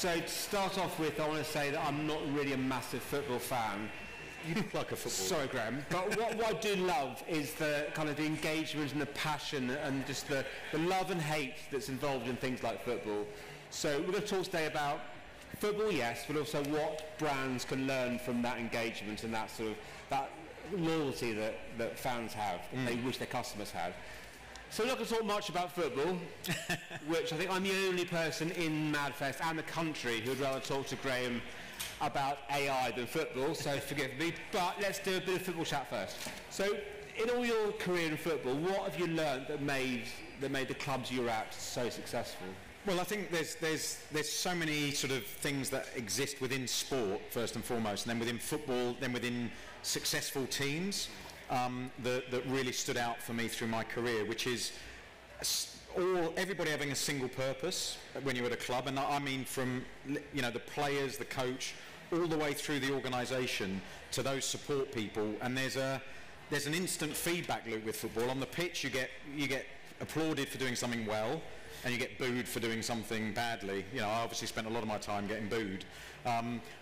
So to start off with, I want to say that I'm not really a massive football fan. You look like a football. Sorry, Graeme. But what I do love is the kind of the engagement and the passion and just the love and hate that's involved in things like football. So we're going to talk today about football, yes, but also what brands can learn from that engagement and that sort of that loyalty that fans have, that they wish their customers had. So we're not going to talk much about football, which I think I'm the only person in Madfest and the country who would rather talk to Graeme about AI than football, so forgive me, but let's do a bit of football chat first. So in all your career in football, what have you learned that made the clubs you're at so successful? Well, I think there's so many sort of things that exist within sport, first and foremost, and then within football, then within successful teams, that really stood out for me through my career, which is everybody having a single purpose when you're at a club, and I mean from the players, the coach, all the way through the organisation to those support people. And there's an instant feedback loop with football. On the pitch, you get applauded for doing something well, and you get booed for doing something badly. I obviously spent a lot of my time getting booed,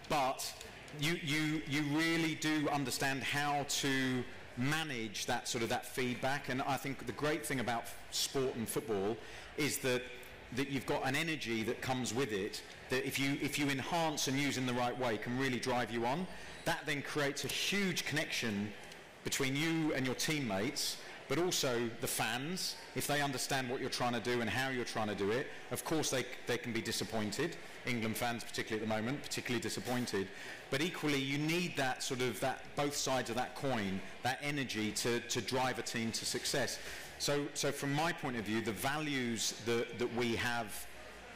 but you really do understand how to manage that feedback. And I think the great thing about sport and football is that you've got an energy that comes with it that if you enhance and use in the right way can really drive you on. That then creates a huge connection between you and your teammates, but also the fans. If they understand what you're trying to do and how you're trying to do it, of course they can be disappointed. England fans particularly at the moment, particularly disappointed. But equally you need that both sides of that coin, that energy to drive a team to success. So from my point of view, the values that we have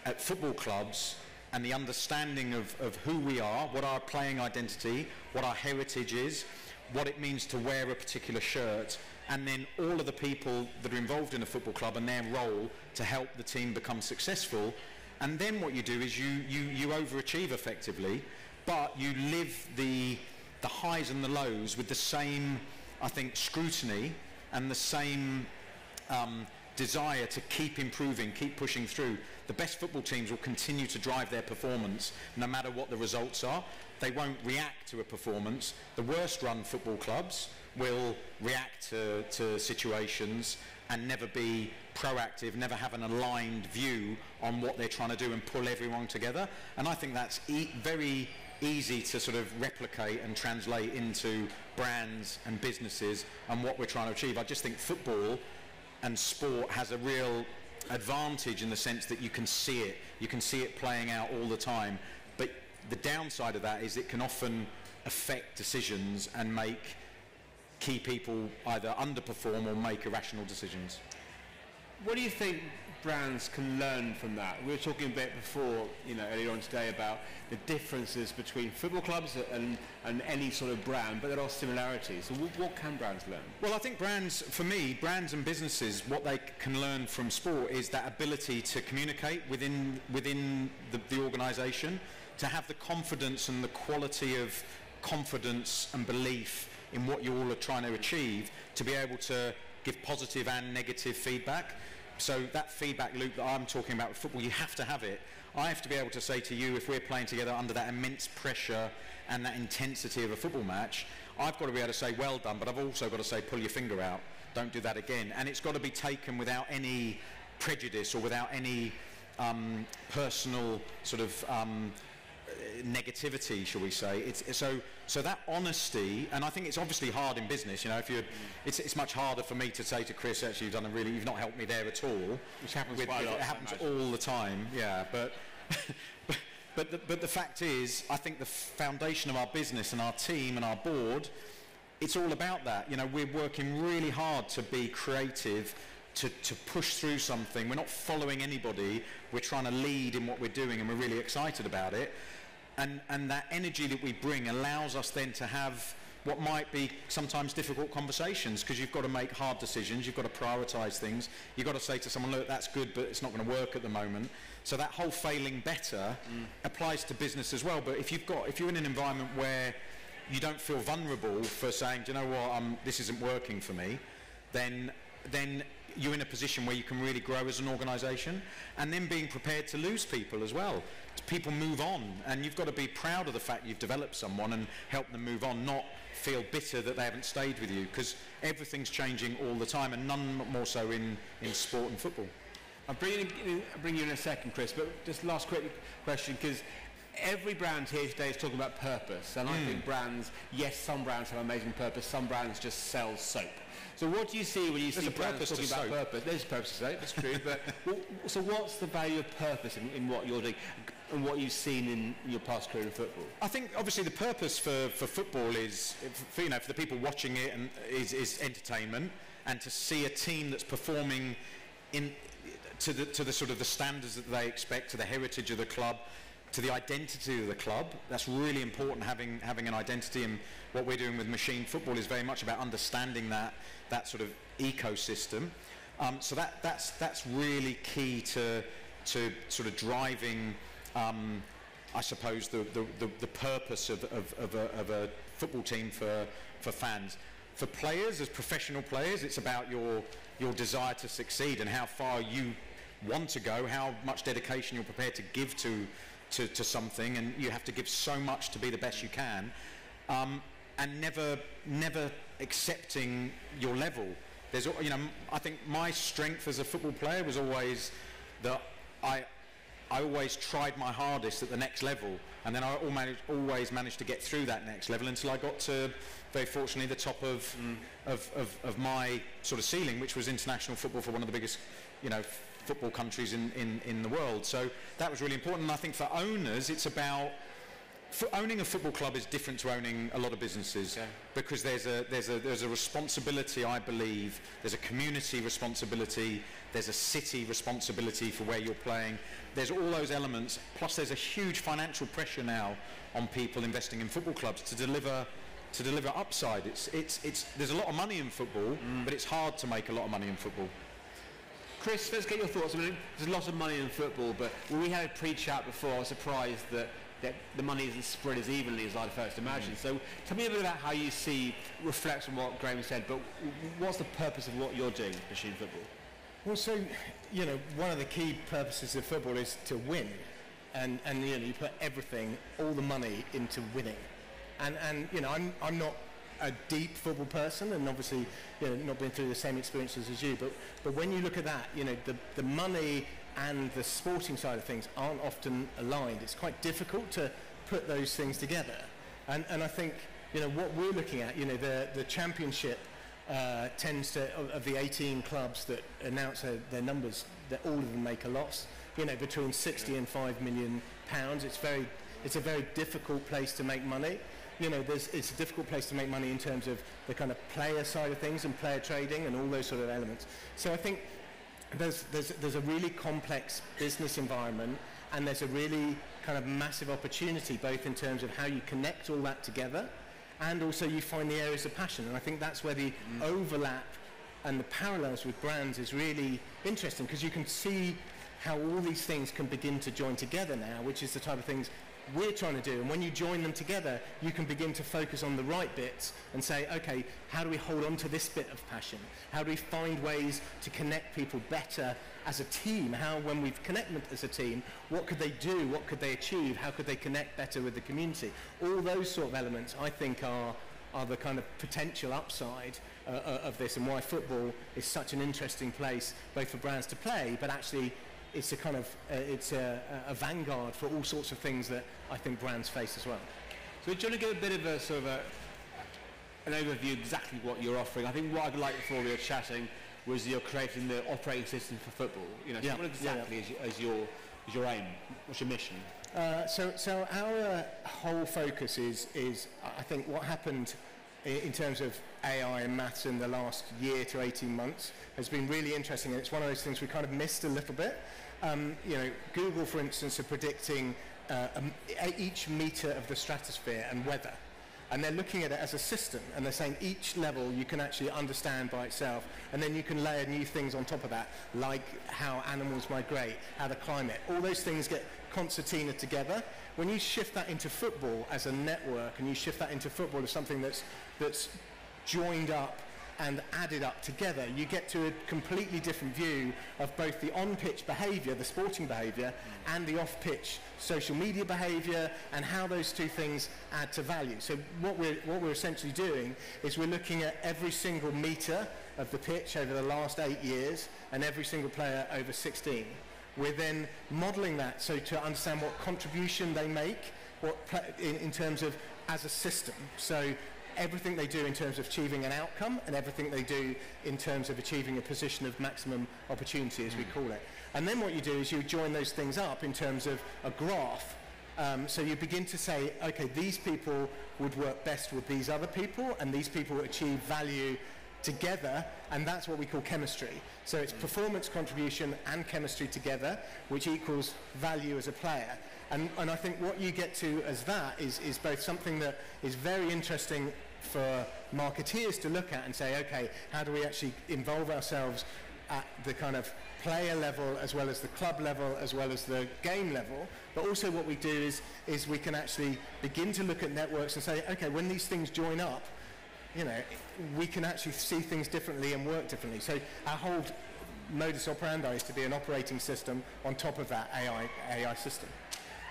at football clubs and the understanding of who we are, what our playing identity, what our heritage is, what it means to wear a particular shirt, and then all of the people that are involved in a football club and their role to help the team become successful. And then what you do is you overachieve effectively, but you live the highs and the lows with the same, I think, scrutiny and the same desire to keep improving, keep pushing through. The best football teams will continue to drive their performance no matter what the results are. They won't react to a performance. The worst run football clubs will react to situations and never be proactive, never have an aligned view on what they're trying to do and pull everyone together. And I think that's very easy to sort of replicate and translate into brands and businesses and what we're trying to achieve. I just think football and sport has a real advantage in the sense that you can see it playing out all the time. But the downside of that is it can often affect decisions and make key people either underperform or make irrational decisions. What do you think brands can learn from that? We were talking a bit before, earlier on today about the differences between football clubs and any sort of brand, but there are similarities. So what can brands learn? Well, I think for me, brands and businesses, what they can learn from sport is that ability to communicate within the organisation, to have the confidence and the quality of confidence and belief in what you all are trying to achieve, to be able to give positive and negative feedback. So that feedback loop that I'm talking about with football, you have to have it. I have to be able to say to you, if we're playing together under that immense pressure and that intensity of a football match, I've got to be able to say, well done, but I've also got to say, pull your finger out, don't do that again. And it's got to be taken without any prejudice or without any personal sort of negativity, shall we say. So that honesty, and I think it's obviously hard in business. It's much harder for me to say to Chris, actually, you've not helped me there at all. Which happens quite a lot. It happens all the time. Yeah, but the fact is, I think the foundation of our business and our team and our board, it's all about that. We're working really hard to be creative, to push through something. We're not following anybody. We're trying to lead in what we're doing, and we're really excited about it. And that energy that we bring allows us then to have what might be sometimes difficult conversations, because you've got to make hard decisions, you've got to prioritise things, you've got to say to someone, look, that's good, but it's not going to work at the moment. So that whole failing better applies to business as well. But if you're in an environment where you don't feel vulnerable for saying, do you know what, this isn't working for me, then you're in a position where you can really grow as an organisation, and then being prepared to lose people as well. People move on, and you've got to be proud of the fact you've developed someone and help them move on, not feel bitter that they haven't stayed with you, because everything's changing all the time, and none more so in sport and football. I'll bring you in a second, Chris, but just last quick question, because every brand here today is talking about purpose, and I think brands, yes, some brands have amazing purpose, some brands just sell soap. So what do you see when you see brands talking about purpose? There's a purpose to soap, that's true, but so what's the value of purpose in what you're doing and what you've seen in your past career in football? I think obviously the purpose for football is, for the people watching it, and is entertainment, and to see a team that's performing to the sort of the standards that they expect, to the heritage of the club, to the identity of the club. That's really important, having an identity, and what we're doing with machine football is very much about understanding that sort of ecosystem. So that's really key to sort of driving, I suppose, the purpose of a football team for fans. For players, as professional players, it's about your desire to succeed and how far you want to go, how much dedication you're prepared to give to something, and you have to give so much to be the best you can, and never accepting your level. There's, I think my strength as a football player was always that I always tried my hardest at the next level, and then I always managed to get through that next level until I got to, very fortunately, the top of my sort of ceiling, which was international football for one of the biggest, football countries in the world. So that was really important. And I think for owners, it's about, owning a football club is different to owning a lot of businesses, because there's a responsibility, I believe. There's a community responsibility. There's a city responsibility for where you're playing. There's all those elements. Plus, there's a huge financial pressure now on people investing in football clubs to deliver upside. There's a lot of money in football, but it's hard to make a lot of money in football. Chris, let's get your thoughts. I mean, there's a lot of money in football, but when we had a pre-chat before, I was surprised that the money isn't spread as evenly as I'd first imagined. So tell me a bit about how you reflects on what Graeme said, but what's the purpose of what you're doing, machine football? Well, so, one of the key purposes of football is to win. And you put everything, all the money into winning. And I'm not a deep football person, and obviously not been through the same experiences as you, but when you look at that, the money and the sporting side of things aren't often aligned. It's quite difficult to put those things together, and I think what we're looking at, the championship tends to, of the 18 clubs that announce their numbers, that all of them make a loss, between 60 and £5 million. It's a very difficult place to make money. It's a difficult place to make money in terms of the kind of player side of things and player trading and all those sort of elements. So I think there's a really complex business environment, and there's a really kind of massive opportunity, both in terms of how you connect all that together, and also you find the areas of passion. And I think that's where the overlap and the parallels with brands is really interesting, because you can see how all these things can begin to join together now, which is the type of things we're trying to do. And when you join them together, you can begin to focus on the right bits and say, okay, how do we hold on to this bit of passion? How do we find ways to connect people better as a team? How, when we've connected them as a team, what could they do? What could they achieve? How could they connect better with the community? All those sort of elements, I think, are the kind of potential upside of this, and why football is such an interesting place, both for brands to play, but actually it's a kind of a vanguard for all sorts of things that I think brands face as well. So do you want to give a bit of a sort of an overview of exactly what you're offering? I think what I'd like before we were chatting was you're creating the operating system for football. So what exactly is your aim? What's your mission? So our whole focus is I think what happened in terms of AI and maths in the last year to 18 months has been really interesting, and it's one of those things we kind of missed a little bit. Google, for instance, are predicting each metre of the stratosphere and weather. And they're looking at it as a system, and they're saying each level you can actually understand by itself, and then you can layer new things on top of that, like how animals migrate, how the climate. All those things get concertina together. When you shift that into football as a network, and you shift that into football as something that's joined up and added up together, you get to a completely different view of both the on-pitch behaviour, the sporting behaviour, and the off-pitch social media behaviour, and how those two things add to value. So what we're essentially doing is we're looking at every single metre of the pitch over the last 8 years, and every single player over 16. We're then modelling that so to understand what contribution they make, in terms of as a system. So everything they do in terms of achieving an outcome, and everything they do in terms of achieving a position of maximum opportunity, as we call it. And then what you do is you join those things up in terms of a graph. So you begin to say, okay, these people would work best with these other people, and these people achieve value together, and that's what we call chemistry. So it's performance, contribution, and chemistry together, which equals value as a player. And I think what you get to as that is both something that is very interesting for marketeers to look at and say, okay, how do we actually involve ourselves at the kind of player level, as well as the club level, as well as the game level. But also what we do is we can actually begin to look at networks and say, okay, when these things join up, you know, we can actually see things differently and work differently. So our whole modus operandi is to be an operating system on top of that AI system.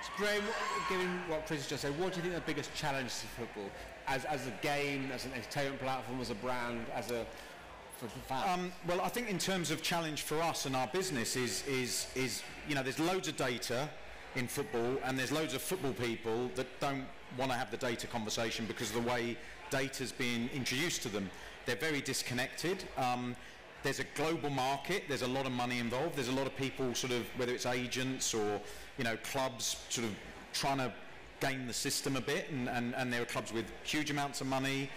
So Graeme, given what Chris has just said, what do you think the biggest challenge to football, as a game, as an entertainment platform, as a brand, as a well, I think in terms of challenge for us and our business is you know, there's loads of data in football, and there's loads of football people that don't want to have the data conversation because of the way data's being introduced to them. They're very disconnected. There's a global market, there's a lot of money involved, there's a lot of people sort of, whether it's agents or, you know, clubs sort of trying to game the system a bit, and there are clubs with huge amounts of money,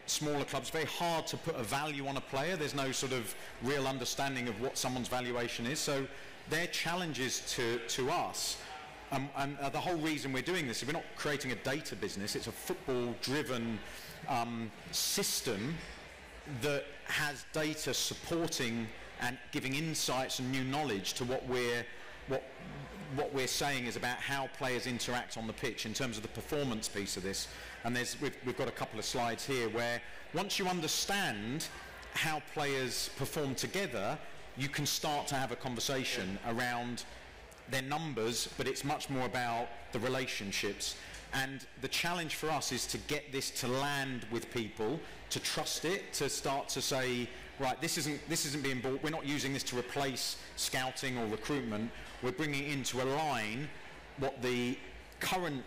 smaller clubs, very hard to put a value on a player. There's no sort of real understanding of what someone's valuation is. So their challenges to us, and the whole reason we're doing this is we're not creating a data business, it's a football-driven system that has data supporting and giving insights and new knowledge to what we're saying is about how players interact on the pitch in terms of the performance piece of this. And we've got a couple of slides here where once you understand how players perform together, you can start to have a conversation around their numbers, but it's much more about the relationships. And the challenge for us is to get this to land with people, to trust it, to start to say, right, this isn't being bought, we're not using this to replace scouting or recruitment, we're bringing it in to align what the current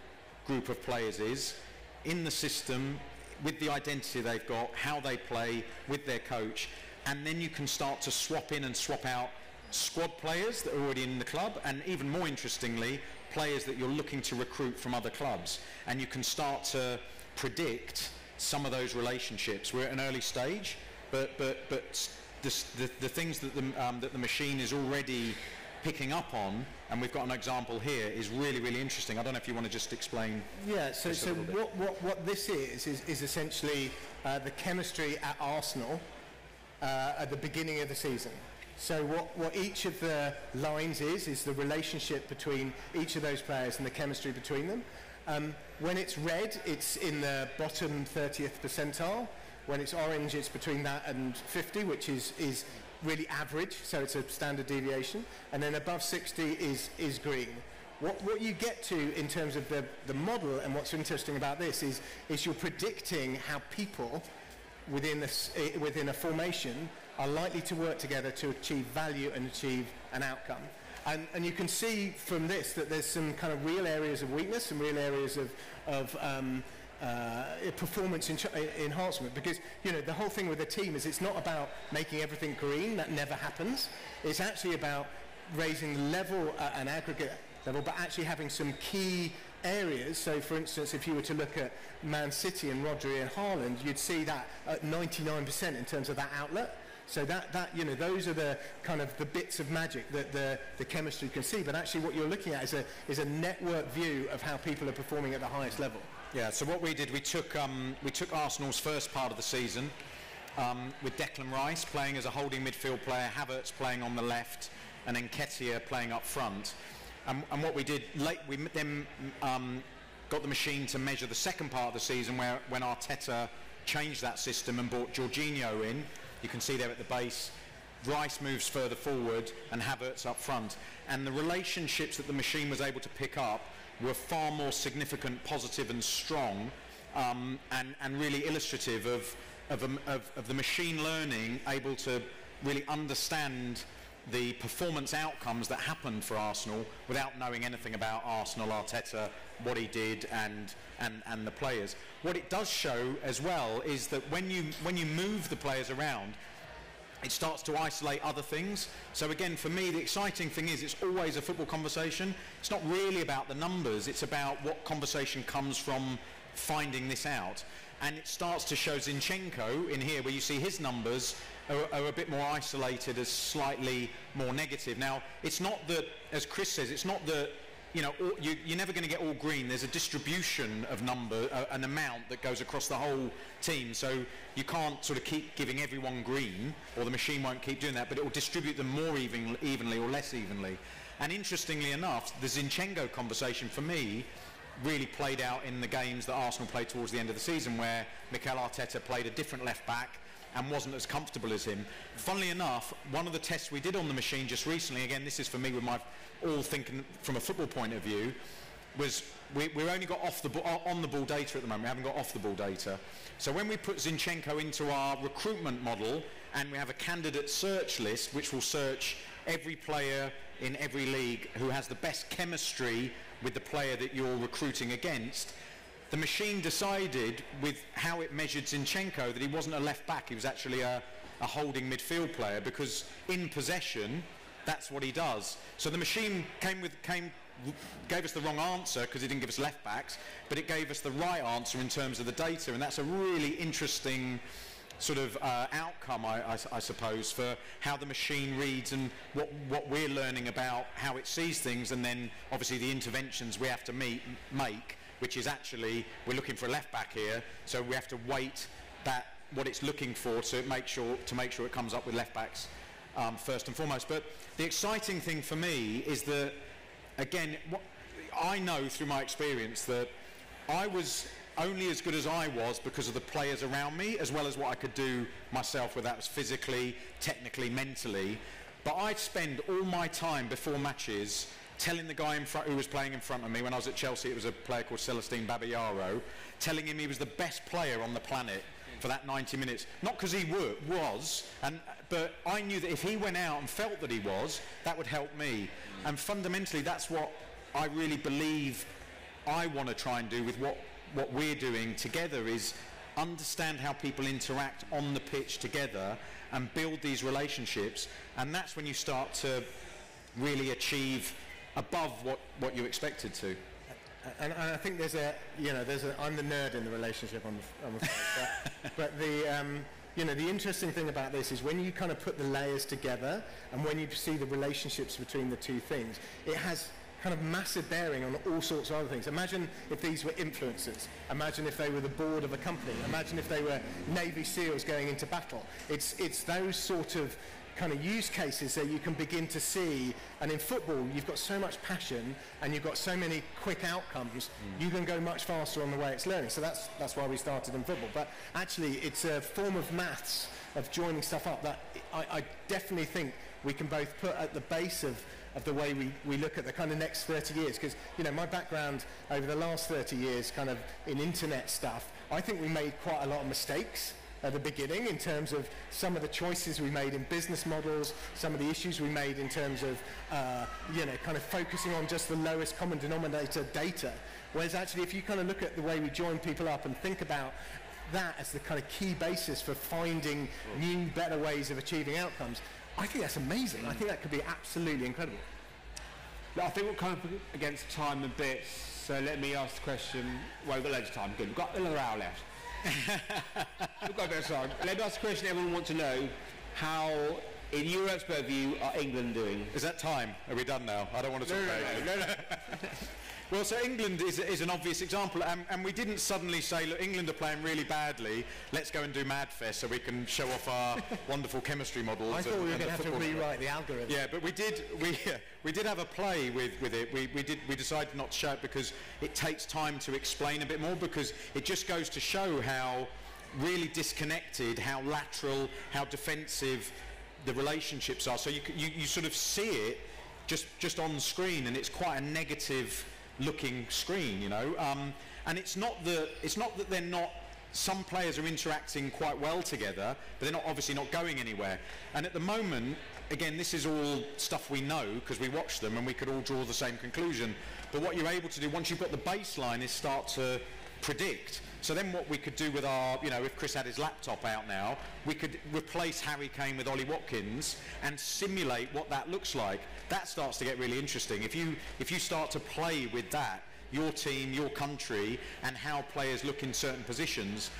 group of players is in the system, with the identity they've got, how they play, with their coach, and then you can start to swap in and swap out squad players that are already in the club, and even more interestingly, players that you're looking to recruit from other clubs, and you can start to predict some of those relationships. We're at an early stage, but the things that the machine is already picking up on, and we've got an example here, is really, really interesting. I don't know if you want to just explain. Yeah, so what this is essentially the chemistry at Arsenal at the beginning of the season. So what each of the lines is the relationship between each of those players and the chemistry between them. When it's red, it's in the bottom 30th percentile. When it's orange, it's between that and 50, which is really average, so it's a standard deviation. And then above 60 is green. What you get to in terms of the model, and what's interesting about this is you're predicting how people within a formation are likely to work together to achieve value and achieve an outcome. And you can see from this that there's some kind of real areas of weakness, some real areas of performance enhancement, because, you know, the whole thing with a team is it's not about making everything green. That never happens. It's actually about raising the level at an aggregate level, but actually having some key areas. So for instance, if you were to look at Man City and Rodri and Haaland, you'd see that at 99% in terms of that outlet. So that you know, those are the kind of the bits of magic that the chemistry can see. But actually what you're looking at is a network view of how people are performing at the highest level. Yeah, so what we did, we took Arsenal's first part of the season with Declan Rice playing as a holding midfield player, Havertz playing on the left, and then Nketiah playing up front. And what we did, we then got the machine to measure the second part of the season when Arteta changed that system and brought Jorginho in. You can see there at the base. Rice moves further forward and Havertz up front. And the relationships that the machine was able to pick up were far more significant, positive and strong, and really illustrative of the machine learning able to really understand the performance outcomes that happened for Arsenal without knowing anything about Arsenal, Arteta, what he did and the players. What it does show as well is that when you move the players around, it starts to isolate other things. So again, for me, the exciting thing is it's always a football conversation. It's not really about the numbers, it's about what conversation comes from finding this out. And it starts to show Zinchenko in here, where you see his numbers are a bit more isolated as slightly more negative. Now, it's not that, as Chris says, it's not that, you know, you're never going to get all green. There's a distribution of an amount that goes across the whole team. So you can't sort of keep giving everyone green, or the machine won't keep doing that, but it will distribute them more evenly or less evenly. And interestingly enough, the Zinchenko conversation for me really played out in the games that Arsenal played towards the end of the season, where Mikel Arteta played a different left back and wasn't as comfortable as him. Funnily enough, one of the tests we did on the machine just recently, again, this is for me with my all thinking from a football point of view, was we've only got on the ball data at the moment. We haven't got off the ball data. So when we put Zinchenko into our recruitment model, and we have a candidate search list which will search every player in every league who has the best chemistry with the player that you're recruiting against, the machine decided with how it measured Zinchenko that he wasn't a left back, he was actually a holding midfield player, because in possession that's what he does. So the machine gave us the wrong answer because it didn't give us left backs, but it gave us the right answer in terms of the data, and that's a really interesting sort of outcome, I suppose, for how the machine reads and what we're learning about how it sees things, and then obviously the interventions we have to make, which is actually we're looking for a left back here, so we have to weight that what it's looking for to make sure it comes up with left backs first and foremost. But the exciting thing for me is that, again, I know through my experience that I was only as good as I was because of the players around me, as well as what I could do myself, whether that was physically, technically, mentally. But I'd spend all my time before matches telling the guy in front who was playing in front of me. When I was at Chelsea, it was a player called Celestine Babayaro, telling him he was the best player on the planet for that 90 minutes. Not because he was, but I knew that if he went out and felt that he was, that would help me. And fundamentally, that's what I really believe I want to try and do with what we're doing together, is understand how people interact on the pitch together and build these relationships. And that's when you start to really achieve above what you expected to. And I think I'm the nerd in the relationship, I'm afraid. but the interesting thing about this is when you kind of put the layers together and when you see the relationships between the two things, it has kind of massive bearing on all sorts of other things. Imagine if these were influencers. Imagine if they were the board of a company. Imagine if they were Navy SEALs going into battle. It's those sort of kind of use cases that you can begin to see. And in football, you've got so much passion and you've got so many quick outcomes, you can go much faster on the way it's learning. So that's why we started in football. But actually, it's a form of maths, of joining stuff up, that I definitely think we can both put at the base of the way we look at the kind of next 30 years. Because, my background over the last 30 years kind of in internet stuff, I think we made quite a lot of mistakes at the beginning in terms of some of the choices we made in business models, some of the issues we made in terms of, kind of focusing on just the lowest common denominator data. Whereas actually, if you kind of look at the way we join people up and think about that as the kind of key basis for finding new, better ways of achieving outcomes, I think that's amazing. I think that could be absolutely incredible. I think we're kind of against time a bit, so let me ask the question. Well, we've got loads of time. Good. We've got another hour left. We've got a bit of time. Let me ask the question everyone wants to know. How, in your expert view, are England doing? Is that time? Are we done now? I don't want to talk about it. No. Well, so England is an obvious example, and we didn't suddenly say, look, England are playing really badly, let's go and do Madfest so we can show off our wonderful chemistry models. I thought we were going to have to rewrite the algorithm. Yeah, but we did have a play with it. We decided not to show it because it takes time to explain a bit more, because it just goes to show how really disconnected, how lateral, how defensive the relationships are. So you sort of see it just on screen, and it's quite a negative looking screen, you know. And it's not that they're not. Some players are interacting quite well together, but they're obviously not going anywhere. And at the moment, again, this is all stuff we know because we watch them and we could all draw the same conclusion. But what you're able to do once you've got the baseline is start to predict. So then what we could do with our, you know, if Chris had his laptop out now, we could replace Harry Kane with Ollie Watkins and simulate what that looks like. That starts to get really interesting. If you start to play with that, your team, your country, and how players look in certain positions,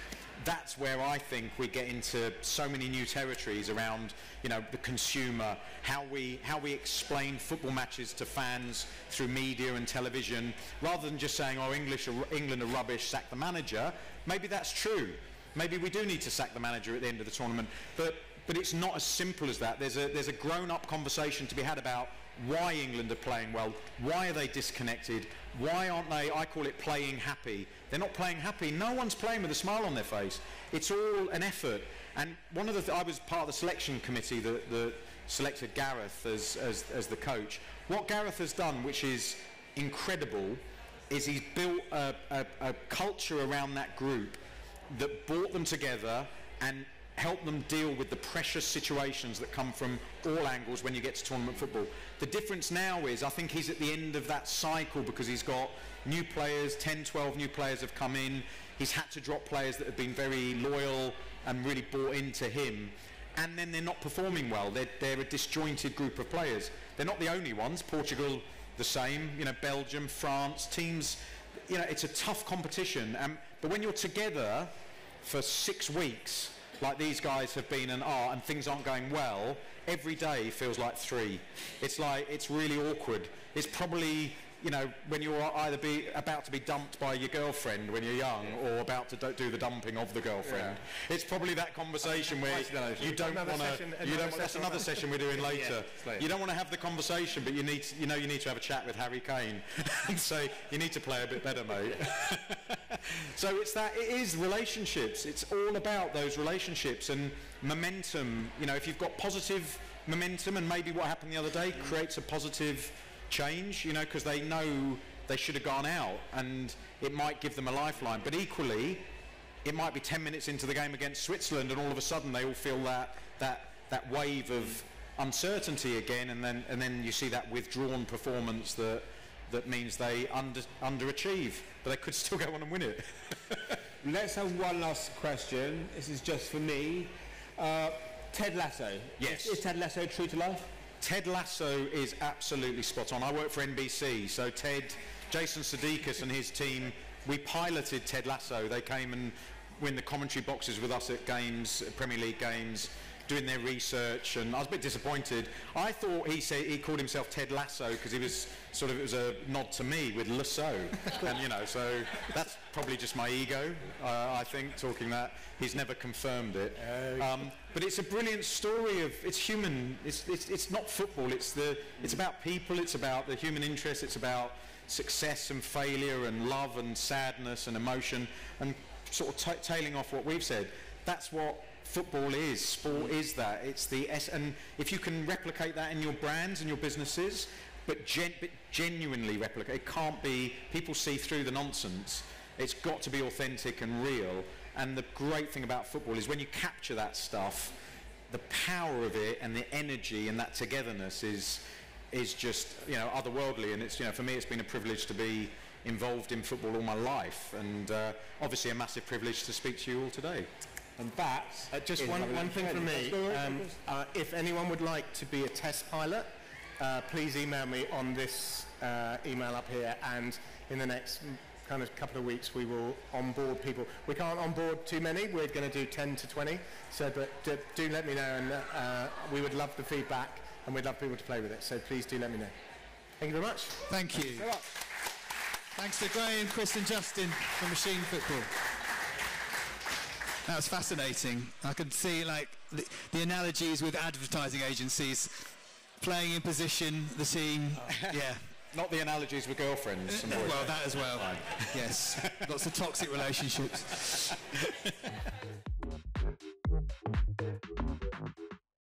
that's where I think we get into so many new territories around, you know, the consumer, how we explain football matches to fans through media and television, rather than just saying, oh, England are rubbish, sack the manager. Maybe that's true. Maybe we do need to sack the manager at the end of the tournament. But it's not as simple as that. There's a grown-up conversation to be had about why England are playing well, why are they disconnected, why aren't they, I call it playing happy. They're not playing happy. No one's playing with a smile on their face. It's all an effort. And one of the I was part of the selection committee that selected Gareth as the coach. What Gareth has done, which is incredible, is he's built a culture around that group that brought them together and help them deal with the precious situations that come from all angles when you get to tournament football. The difference now is I think he's at the end of that cycle because he's got new players, 10, 12 new players have come in. He's had to drop players that have been very loyal and really bought into him. And then they're not performing well. They're a disjointed group of players. They're not the only ones. Portugal, the same. You know, Belgium, France, teams. You know, it's a tough competition. But when you're together for 6 weeks, like these guys have been and are, and things aren't going well, every day feels like 3. It's like, it's really awkward. It's probably, you know, when you're either about to be dumped by your girlfriend when you're young, or about to do the dumping of the girlfriend. Yeah. It's probably that conversation where you don't want to. That's another session we're doing later. Yeah, you don't want to have the conversation, but you need to have a chat with Harry Kane and say you need to play a bit better, mate. So it is relationships. It's all about those relationships and momentum. You know, if you've got positive momentum, and maybe what happened the other day creates a positive change, you know, because they know they should have gone out and it might give them a lifeline. But equally, it might be 10 minutes into the game against Switzerland and all of a sudden they all feel that wave of uncertainty again, and then you see that withdrawn performance that means they underachieve, but they could still go on and win it. Let's have one last question. This is just for me. Ted Lasso. Yes. Is Ted Lasso true to life? Ted Lasso is absolutely spot on. I work for NBC, so Jason Sudeikis and his team, we piloted Ted Lasso. They came and were in the commentary boxes with us at games, Premier League games, doing their research, and I was a bit disappointed. I thought he called himself Ted Lasso because it was a nod to me with Le Saux, and you know, so that's probably just my ego, I think, talking that. He's never confirmed it. But it's a brilliant story of, it's human, it's not football, it's about people, it's about the human interest, it's about success and failure and love and sadness and emotion, and sort of tailing off what we've said. That's what football is. Sport is that. It's and if you can replicate that in your brands and your businesses, but genuinely replicate, it can't be, people see through the nonsense. It's got to be authentic and real. And the great thing about football is when you capture that stuff, the power of it and the energy and that togetherness is just, you know, otherworldly. And it's, you know, for me, it's been a privilege to be involved in football all my life, and obviously a massive privilege to speak to you all today. And that just one thing from me. If anyone would like to be a test pilot, please email me on this email up here, and in the next kind of couple of weeks we will onboard people. We can't onboard too many. We're going to do 10 to 20. So, but do let me know, and we would love the feedback, and we'd love people to play with it. So please do let me know. Thank you very much. Thank you. Thanks to Graeme, Chris and Justin from Machine Football. That was fascinating. I could see like the analogies with advertising agencies, playing in position, the team. Yeah, Not the analogies with girlfriends. And Well, that as well. Yes. Lots of toxic relationships.